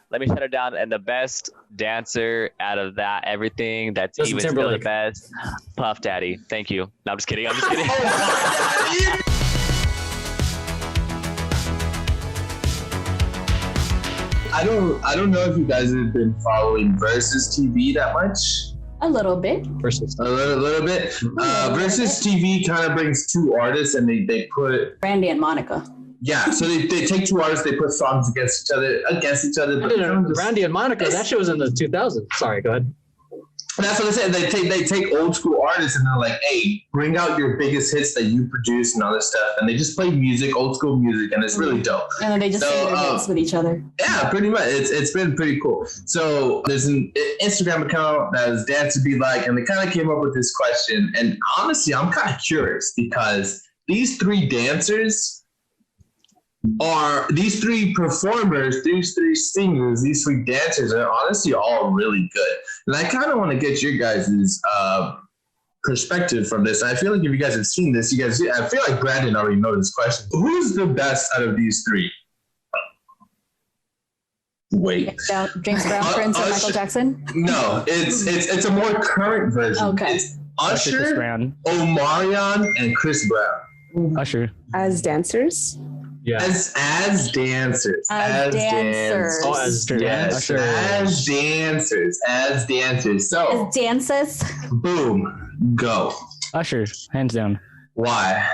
let me shut it down. And the best dancer out of that, everything that's Justin even still the Timberlake. best, Puff Daddy. Thank you. No, I'm just kidding. I'm just kidding. I don't know if you guys have been following Versus TV that much. A little bit. Versus. A little bit. Versus TV kind of brings two artists and they put Randy and Monica. yeah. So they take two artists, they put songs against each other. But Randy and Monica. That shit was in the 2000s. Sorry, go ahead. That's what I said. They take old school artists and they're like, hey, bring out your biggest hits that you produce and all this stuff. And they just play music, old school music, and it's really dope. And then they just sing their hits with each other. Yeah, pretty much. It's been pretty cool. So there's an Instagram account that is Dance to Be Like, and they kind of came up with this question. And honestly, I'm kind of curious because these three dancers these three performers, these three singers, these three dancers are honestly all really good. And I kind of want to get your guys' perspective from this. I feel like if you guys have seen this, I feel like Brandon already knows this question. Who's the best out of these three? Wait. James Brown, Prince, or Michael Jackson? No, it's a more current version. Okay. It's Usher, Omarion, and Chris Brown. Usher. As dancers? Yeah. As dancers. As dancers. Oh, as Yes, as dancers. So, As dances. boom, go. Usher, hands down. Why?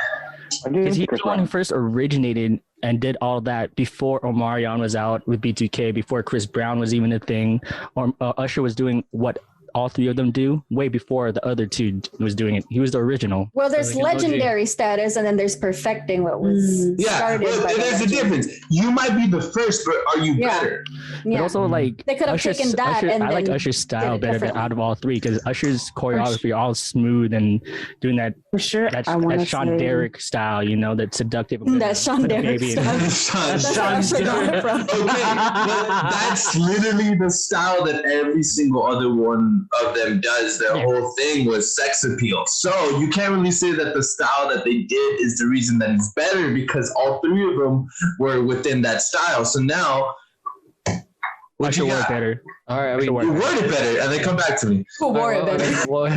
Because he's the one who first originated and did all that before Omarion was out with B2K, before Chris Brown was even a thing. Or Usher was doing what all three of them do way before the other two was doing it. He was the original. Well, there's like legendary status, and then there's perfecting what was Yeah, started. well, by there's a difference. You might be the first, but are you better? But also, like, They could have taken that and I like then Usher's style did it better out of all three because Usher's choreography all smooth and doing that For sure. that I want to Sean say Derrick style, that seductive. That's Sean Derrick style. That's where I forgot it from. Okay, but that's literally the style that every single other one of them does. Their whole thing was sex appeal. So you can't really say that the style that they did is the reason that it's better because all three of them were within that style. So now, Usher wore it better. All right. you word it better, and then come back to me. Who wore it better? Well,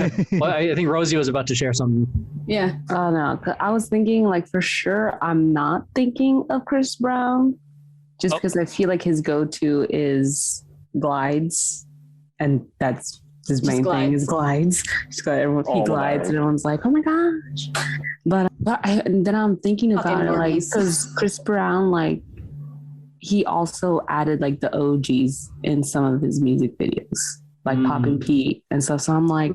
I think Rosie was about to share something. Yeah. Oh no, 'cause I was thinking like for sure I'm not thinking of Chris Brown just because I feel like his go-to is glides and that's his main thing is glides. He glides and everyone's like, oh my gosh. But and then I'm thinking about it like because Chris Brown like he also added like the OGs in some of his music videos like Poppin' Pete and stuff. So I'm like,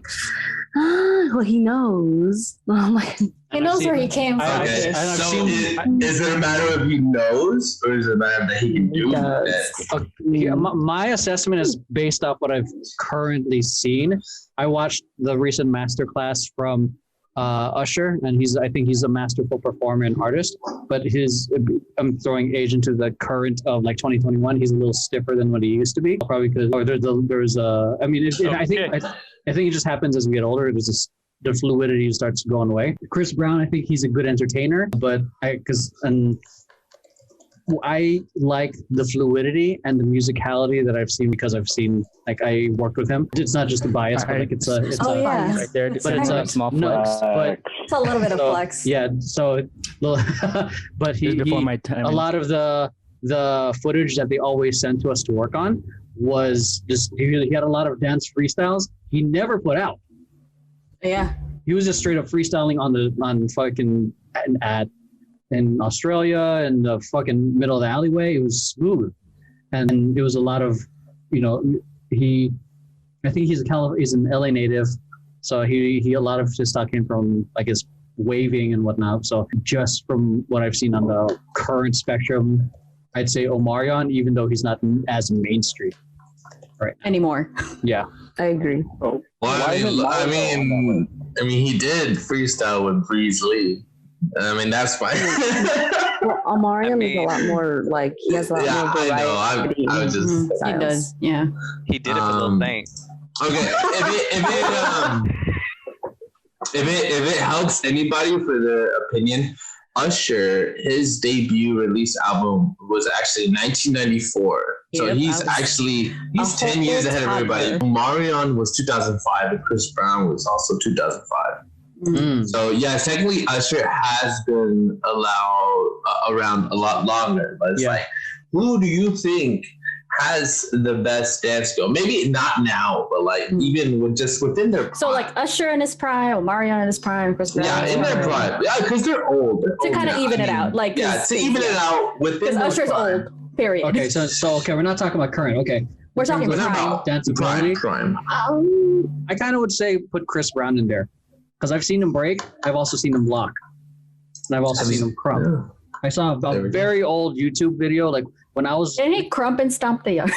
well, he knows. I'm like, he knows where he came from. Okay. So is it a matter of he knows, or is it a matter that he can do it? My assessment is based off what I've currently seen. I watched the recent masterclass from Usher, and I think he's a masterful performer and artist. But I'm throwing age into the current of like 2021. He's a little stiffer than what he used to be, probably because I think it just happens as we get older. The fluidity starts going away. Chris Brown, I think he's a good entertainer, but I like the fluidity and the musicality that I've seen because I worked with him. It's not just a bias, but like it's right there. But it's a small flex. But it's a little bit of flex. Yeah. So, but before my time. A lot of the footage that they always sent to us to work on was just he had a lot of dance freestyles he never put out. Yeah. He was just straight up freestyling on fucking in Australia and the fucking middle of the alleyway. It was smooth. And it was a lot of, I think he's an LA native. So he a lot of his stuff came from like his waving and whatnot. So just from what I've seen on the current spectrum, I'd say Omarion, even though he's not as mainstream. Right. Anymore. Yeah. I agree. Well, I mean, he did freestyle with Breeze Lee. I mean, that's fine. Well, Omarion is a lot more like he has a lot more variety. I was just he does. Yeah. He did it for little things. Okay, if it helps anybody for their opinion, Usher, his debut release album was actually 1994. So Yep, he's I was a 10 years whole ahead of everybody. toddler. Marion was 2005 and Chris Brown was also 2005. Mm. So yeah, technically Usher has been around a lot longer. But it's like, who do you think has the best dance skill? Maybe not now, but like even within their prime. So like Usher in his prime, Omarion in his prime, Chris Brown. Yeah, in their prime. Yeah, because they're old. To kind of even it out, like yeah, to even it out within because their Usher's prime. old. Period. Okay, so okay, we're not talking about current. Okay, We're talking What prime. about danceability. prime? I kind of would say put Chris Brown in there because I've seen him break. I've also seen him lock, and I've also seen him crump. Yeah. I saw There we a go. very old YouTube video, like when I was. Didn't he crump and stomp the yard?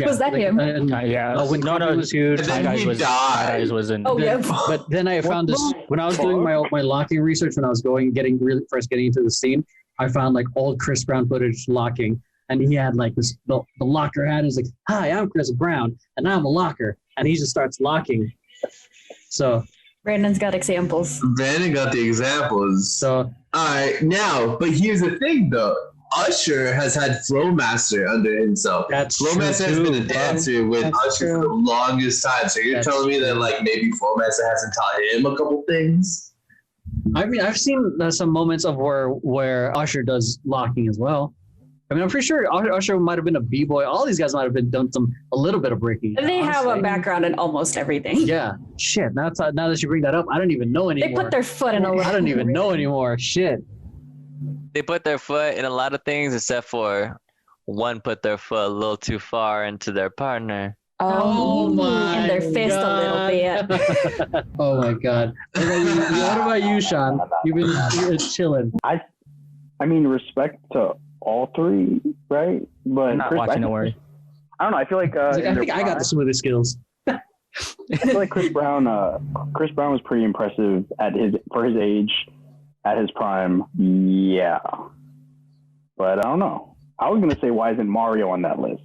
Was that like, him? When Crumpy was huge. And then Tie-Dyes he was died. Tie-Dyes was in. Oh, yeah. But then I found this when I was doing my locking research when I was getting into the scene. I found like old Chris Brown footage locking, and he had like this the locker hat. He's like, "Hi, I'm Chris Brown, and I'm a locker," and he just starts locking. So Brandon's got examples. Brandon got the examples. so All right, now, but here's the thing though. Usher has had Flowmaster under himself. that's Flowmaster has true, been a too. dancer with That's Usher for true. the longest time. So you're That's telling me that true. like maybe Flowmaster hasn't taught him a couple things? I mean, I've seen some moments of where Usher does locking as well. I mean, I'm pretty sure Usher might have been a b-boy. All these guys might have been done a little bit of breaking. They have a honestly. background in almost everything. Yeah, shit. Now that you bring that up, I don't even know They anymore. put their foot in a lot. I don't even know anymore. Shit. They put their foot in a lot of things except for one put their foot a little too far into their partner. Oh, in their fist a little bit. Oh my god. What about you, Sean? You're chilling. I mean, respect to all three, right? But I'm not watching. Don't worry. I don't know. I feel like He's like, I think I got the smoothest skills. I feel like Chris Brown was pretty impressive for his age, at his prime. Yeah, but I don't know. I was gonna say, why isn't Mario on that list?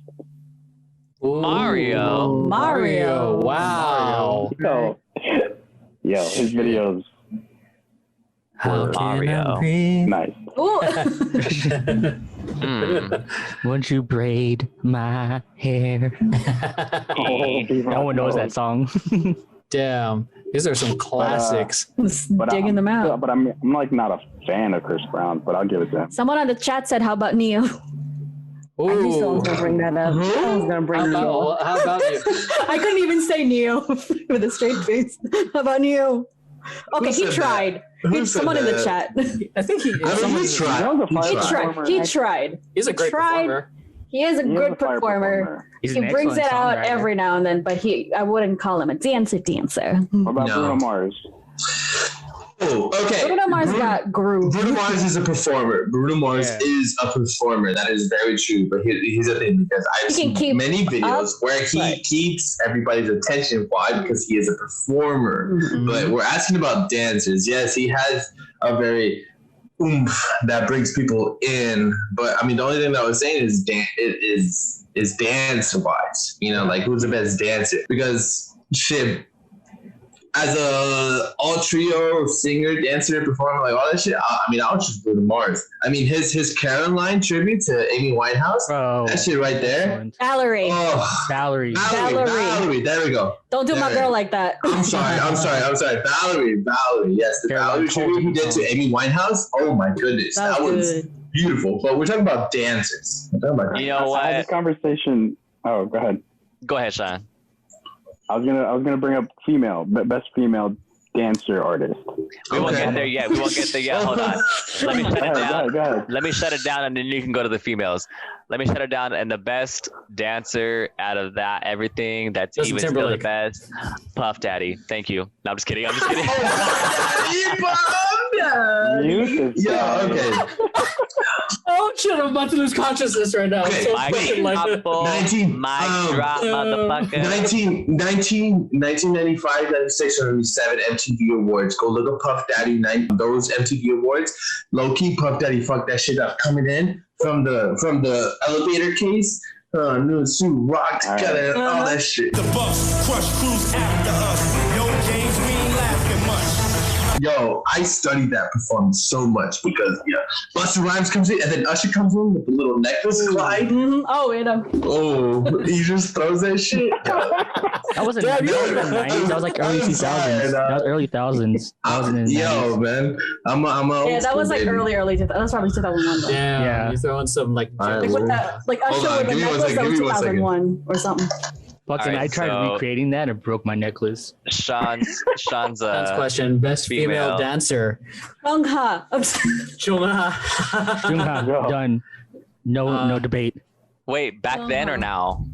Mario. Mario. Wow. Yo, his videos How can Mario. I breathe? nice. Ooh. Won't you braid my hair? No one knows that song. Damn, these are some classics. Digging them out. But I'm like not a fan of Chris Brown, but I'll give it to him. Someone on the chat said, "How about Neo?" I knew someone Ooh. was gonna bring that up. I was gonna bring Neo. How about you? I couldn't even say Neo with a straight face. How about Neo? Okay, he said tried. Who said Someone in the that? chat. I think he. I mean, someone- he's tried. That was a fire He performer. tried. He tried. He's a great tried. performer. He is a He is good a fire performer. He's He an brings it excellent out songwriter. every now and then, but I wouldn't call him a dancer. What about No. Bruno Mars? Oh, okay. Bruno Mars got groove. Bruno Mars is a performer. Bruno Mars Yeah. is a performer. That is very true. But here's the thing, because I've He can seen keep many videos up, where he right. keeps everybody's attention. Why? Because he is a performer. Mm-hmm. But we're asking about dancers. Yes, he has a very oomph that brings people in. But I mean, the only thing that I was saying is is dance wise. You know, like who's the best dancer? Because shit. As a all trio singer, dancer, performer, like all that shit, I mean, I'll just Bruno Mars. I mean, his Caroline tribute to Amy Winehouse, Bro. that shit right there. Excellent. Valerie, Oh, Valerie. Valerie. There we go. don't do my There. girl like that. I'm sorry. Valerie. Yes, the Caroline Valerie tribute he did to Amy Winehouse. Oh my goodness, that was good. beautiful. But we're talking about dancers. We're talking about You know I had what? this conversation. Oh, go ahead. Go ahead, Sean. I was gonna bring up best female dancer artist. We won't Okay. get there yet. Hold on. Let me shut it down. Go ahead. Let me shut it down, and then you can go to the females. Let me shut it down. And the best dancer out of that, everything that's Justin even still the Timberlake. best, Puff Daddy. Thank you. No, I'm just kidding. Yeah, okay. Oh shit! I'm about to lose consciousness right now. I'm Okay, so Mic fucking like. drop, 19, mic drop, motherfucker. 1995, 96, or 97 MTV Awards. Go look up Puff Daddy, those MTV Awards. Low key, Puff Daddy fucked that shit up. Coming in from the elevator case. New suit, rock together, all that shit. The bus, crush crews after us. No games, we ain't laughing much. Yo, I studied that performance so much because Busta Rhymes comes in and then Usher comes in with the little necklace glide. Mhm. Oh, wait, Oh, he just throws that shit. That wasn't that was in the 90s. That was like early 2000s. That was early thousands. That was in the 90s. Man, I'm a yeah, that was like baby. early. That was probably 2001. Though. Damn, Yeah. you throwing some like Like with that, like Hold Usher on, with the give me one necklace, second, that was give me 1 second. 2001 or something. Fucking, Alright, I tried so- recreating that and broke my necklace. Sean's Next question: best female female. dancer. Chungha. Chungha. Jungha, Go. done. No debate. Wait, back then or now?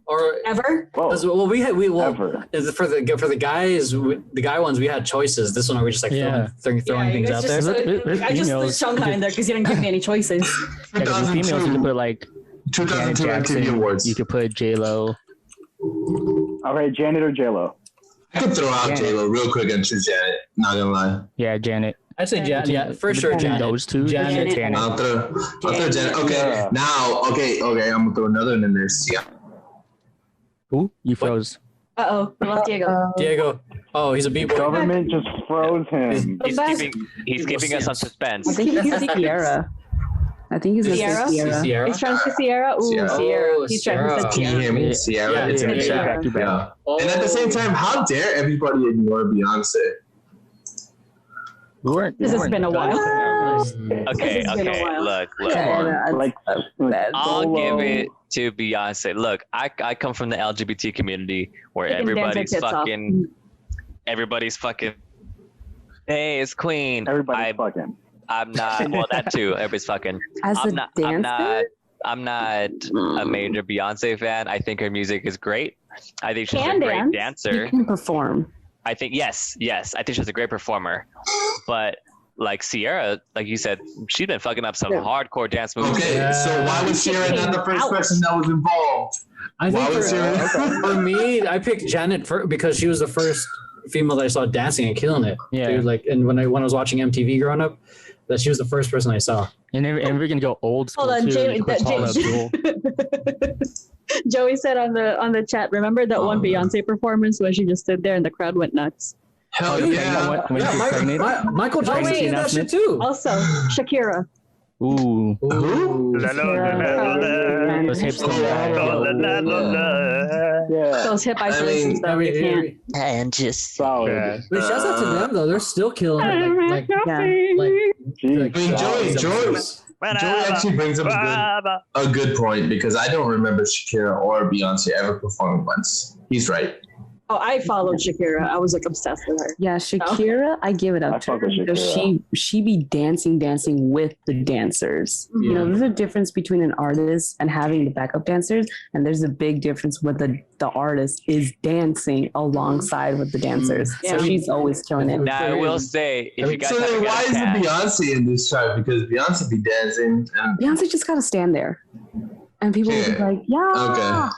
Or Ever? Whoa, well, ever. is it for the guys, the guy ones, we had choices. This one, are we just like Yeah. throwing things it's out just, there? I just threw Females. Chungha in there because you didn't give me any choices. Yeah, 'cause with females, you could put like Janet 2002 MTV Jackson. Awards. You could put J Lo. All right, Janet or J-Lo? I could throw out Janet. J-Lo real quick and choose Janet. Not gonna lie. Yeah, Janet. I'd say Janet. Yeah, for sure, Between Janet. those two. Janet. Janet. I'll throw Janet. Okay, Yeah. now, okay. I'm gonna throw another one in there. See, Ooh, you froze. We lost Diego. Diego. Oh, he's a b-boy. Government just froze him. He's best- he's keeping us on suspense. I think he's Sierra. I think he's Sierra? Sierra. Sierra. He's trying to say Sierra. Ooh, Sierra. Sierra. Oh, He's trying to say can you Sierra. hear me? Sierra, Yeah, it's yeah, in the yeah. chat. Yeah. Oh. And at the same time, how dare everybody ignore Beyonce? This has been a while. Okay, This has been a okay. while. Look. Like, I'll Solo. give it to Beyonce. Look, I come from the LGBT community where They can dance their everybody's tits off. fucking. Hey, it's Queen. Everybody's fucking. I'm not. Well, that too. Everybody's fucking. As I'm a not. dancer, I'm not a major Beyonce fan. I think her music is great. I think she's Can a great dance. dancer. you can perform. I think yes. I think she's a great performer. But like Sierra, like you said, she's been fucking up some hardcore dance moves. Okay, Yeah. so why was Sierra not the first Out. person that was involved? I Why think was Sierra? for me, I picked Janet because she was the first female that I saw dancing and killing it. Yeah. Dude, like, and when I was watching MTV growing up, that she was the first person I saw. And we're gonna go old school Hold on, too. Chris Paula Abdul. Joey said on the chat, remember that one Beyonce performance where she just stood there and the crowd went nuts? Hell Oh, yeah. When she was pregnant. Michael Jackson wait, did that shit too. Also, Shakira. Ooh, Who? those hips come back. Yeah. Those hip isolation mean, stuff. You can't. And just Solid. Yeah. But shouts out to them though; they're still killing it. Like, Yeah. Jeez. like, I mean, Joey actually brings up a good point because I don't remember Shakira or Beyonce ever performing once. He's right. Oh, I followed Shakira. I was like obsessed with her. Yeah, Shakira, I give it I up to her fuck with because Shakira. she be dancing with the dancers. You know, there's a difference between an artist and having the backup dancers, and there's a big difference when the artist is dancing alongside with the dancers. Yeah. So she's always killing it. now I will say, if you guys So then haven't why got a is it cat, Beyonce in this chart? Because Beyonce be dancing. And, Beyonce just gotta stand there, and people will be Yeah. like, "Yeah." okay.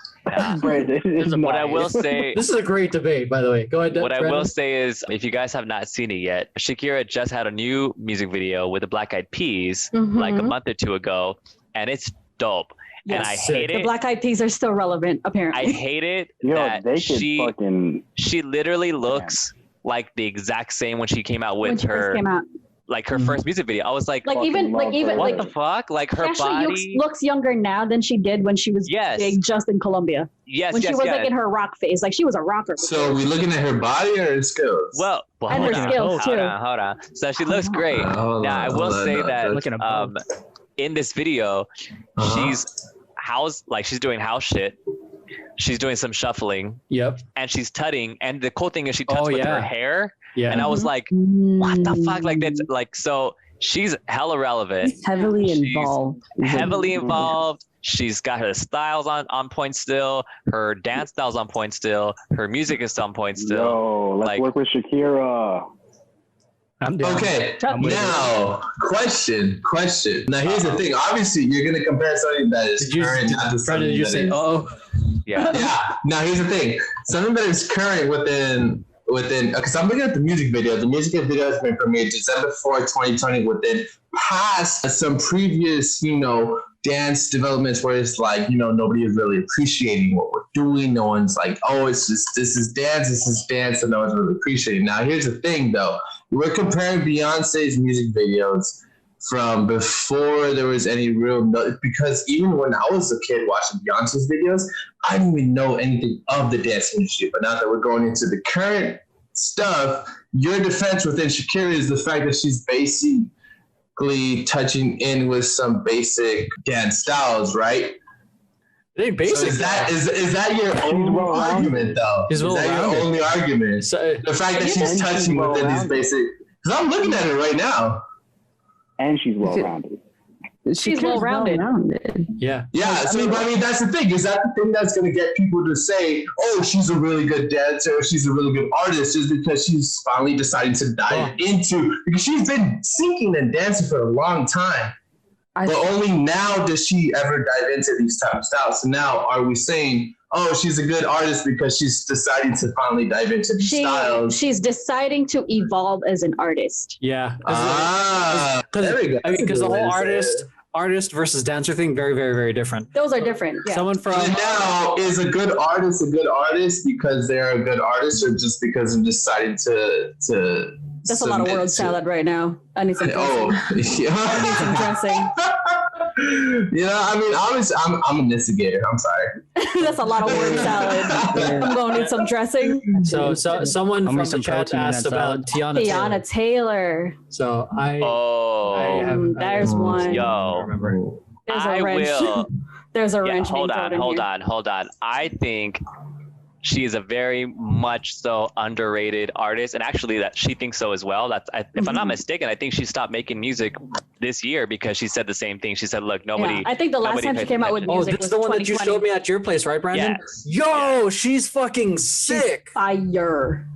Right, it's what I nice. will say, this is a great debate, by the way. Go ahead. what I Brandon. will say is, if you guys have not seen it yet, Shakira just had a new music video with the Black Eyed Peas like a month or two ago, and it's dope. And I Yes. hate The it. Black Eyed Peas are still relevant, apparently. I hate it Yo, that they could fucking. she literally looks like the exact same when she came out when with she first her came out. like her first music video. I was like, Like Fucking even love her. what like the fuck? Like her she actually body. looks younger now than she did when she was Yes. big just in Colombia. Yes, When yes, she was yes. like in her rock phase. Like she was a rocker. So are we looking at her body or her skills? well, And hold her on, skills, hold too. on, hold on. So she looks great. Hold Now I on, will hold say on. that Looking above. in this video, Uh-huh. she's doing house shit. She's doing some shuffling Yep. and she's tutting. And the cool thing is she tuts Oh, with her yeah. hair. Yeah. And I was like, what the fuck? Like that's like so she's hella relevant. She's heavily She's involved. Heavily involved. She's got her styles on point still. Her dance styles on point still. Her music is on point still. Yo, let's Like- work with Shakira. I'm down. Okay, I'm with it. now question. Now here's the thing. Obviously, you're gonna compare something that is Did you, current, not to Brandon, something did you that say, is- oh, Yeah. Yeah. Now here's the thing. Something that is current within. Because I'm looking at the music video. The music video has been premiered December 4th, 2020. Within past some previous, dance developments where it's like, nobody is really appreciating what we're doing. No one's like, oh, this is dance, and no one's really appreciating. Now, here's the thing, though. we're comparing Beyonce's music videos from before there was any real because even when I was a kid watching Beyonce's videos, I didn't even know anything of the dance industry. But now that we're going into the current stuff, your defense within Shakira is the fact that she's basically touching in with some basic dance styles, right? It ain't basic. So is that your only argument, though? Is that your only argument? So, the fact that she's touching within these basic... Because I'm looking at it right now. And she's well-rounded. She's well-rounded. Yeah. Yeah, so I mean, that's the thing. Is that the thing that's going to get people to say, oh, she's a really good dancer, she's a really good artist, just because she's finally deciding to dive into... Because she's been singing and dancing for a long time. But only now does she ever dive into these type of styles. So now are we saying, oh, she's a good artist because she's deciding to finally dive into these styles? She's deciding to evolve as an artist. Yeah. There we go. I mean, because the whole artist versus dancer thing, very, very, very different. Those are different. Yeah. Someone from now is a good artist because they're a good artist, or just because I'm deciding to That's a lot of world salad right now. I need some dressing. Yeah. I need some dressing. I mean, I'm an instigator. I'm sorry. That's a lot of word salad. I'm going to need some dressing. So someone from the chat asked about Tiana Taylor. So there's one. Yo, there's a wrench. There's a wrench. Hold on. I think she is a very much so underrated artist, and actually that she thinks so as well. If I'm not mistaken, I think she stopped making music this year because she said the same thing. She said, "Look, nobody." Yeah, I think the last time she came out with music this is the one that you showed me at your place, right, Brandon? Yeah. She's fucking sick. She's fire.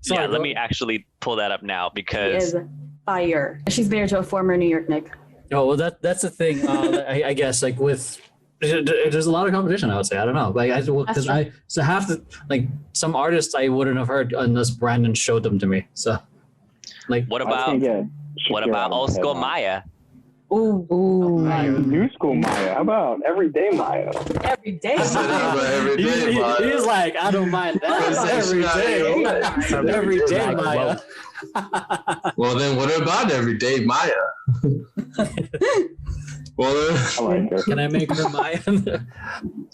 Sorry, let me actually pull that up now because she is fire. She's married to a former New York Knick. Oh well, that's the thing. I guess like with. There's a lot of competition, I would say. I don't know. Half the some artists I wouldn't have heard unless Brandon showed them to me. So, what about old school Maya? Ooh. New school Maya. How about everyday Maya? Everyday Maya. He's like, I don't mind that. Everyday Maya. Well, then what about everyday Maya? Well, I like her. Can I make her Maya?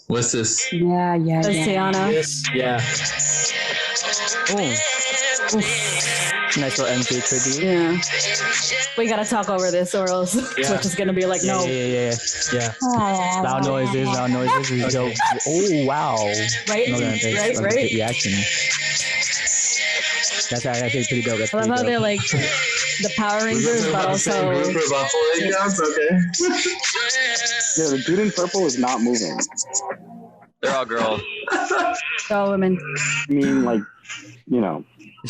What's this? Yeah. That's Tiana. Yeah. Nice little MJ tribute. Yeah. We gotta talk over this, or else Twitch is gonna be like, no. Yeah. Loud noises is dope. Oh wow. Right. Right. Reaction. That's actually pretty dope. I love how they're like the Power Rangers, but also. Okay. Yeah, the dude in purple is not moving. They're all girls. They're all women. I mean,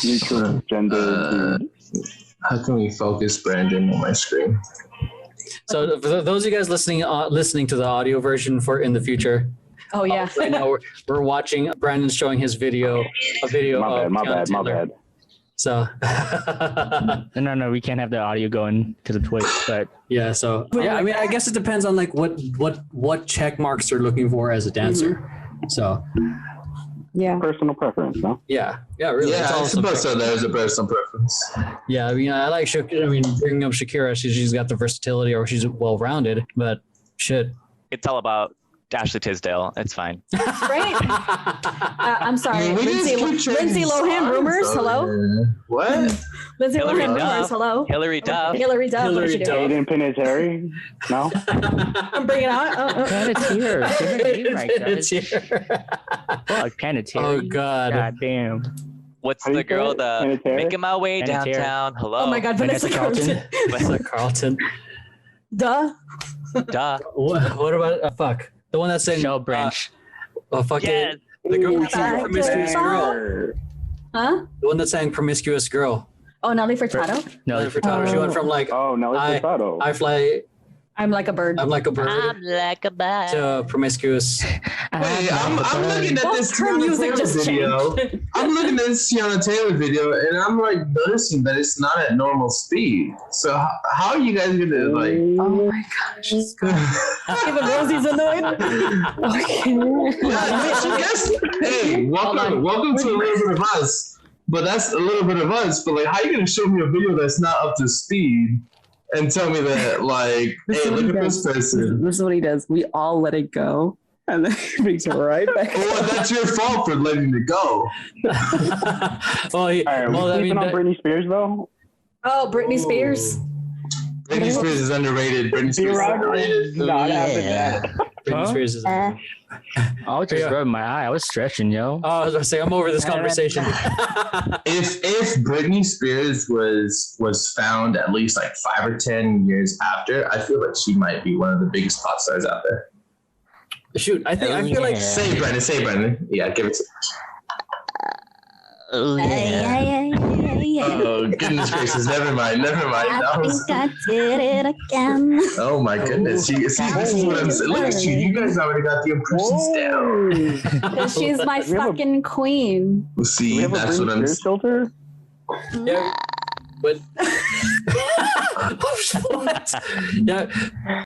neutral gender. How can we focus Brandon on my screen? So for those of you guys listening to the audio version for in the future. Oh yeah. Right now we're watching Brandon's showing his video. My bad. So no, we can't have the audio going to the Twitch, but yeah. So yeah, I mean, I guess it depends on what check marks they're looking for as a dancer. So yeah, personal preference, no? Yeah, really. Yeah, I suppose so. There's a personal preference. Yeah, I mean, I like Shakira. I mean, bringing up Shakira, she's got the versatility, or she's well-rounded. But shit, it's all about Ashley Tisdale. It's fine. Right? I'm sorry. Lindsay Lohan rumors. Hello? What? Lindsay Lohan rumors. Hello? Hilary Duff. Aiden Panettiere? No? I'm bringing it out. Panettiere. Fuck, Panettiere. Oh, God. God damn. What's the girl? Making my way downtown. Hello. Oh, my God. Vanessa Carlton. Vanessa Carlton. Duh. What about, fuck. The one that's saying Shell Branch. Fuck it. The girl that's saying promiscuous girl. Huh? The one that's saying promiscuous girl. Oh, Nelly Furtado? Nelly Furtado. She went from Nelly Furtado. I fly. I'm like a bird. I'm like a bird. To promiscuous. Wait, I'm looking at this Tiana Taylor video. I'm looking at this Tiana Taylor video, and I'm noticing that it's not at normal speed. So how are you guys gonna Oh my gosh! Even Rosie's annoyed. Okay. Hey, welcome to A Little Bit of Us. but that's a little bit of us. But like, how you gonna show me a video that's not up to speed and tell me that like, hey, look at this person? This is what he does. We all let it go, and then he brings it right back. Well, that's your fault for letting it go. All right, well, I mean, on Britney Spears though. Oh, Britney Spears. Britney Spears is underrated. Britney Spears is underrated. Not having that. Britney Spears is. I was just rubbing my eye. I was stretching, yo. Oh, I was gonna say I'm over this conversation. If Britney Spears was found at least like 5 or 10 years after, I feel like she might be one of the biggest pop stars out there. Shoot, I feel like Say Brendan. Yeah, give it to Oh goodness gracious! Never mind. I think I did it again. Oh my goodness! See, this is what I'm saying. Look at you. You guys already got the impressions down. Because she's my fucking queen. See, that's what I'm saying. Filter? Yeah, but what? Yeah.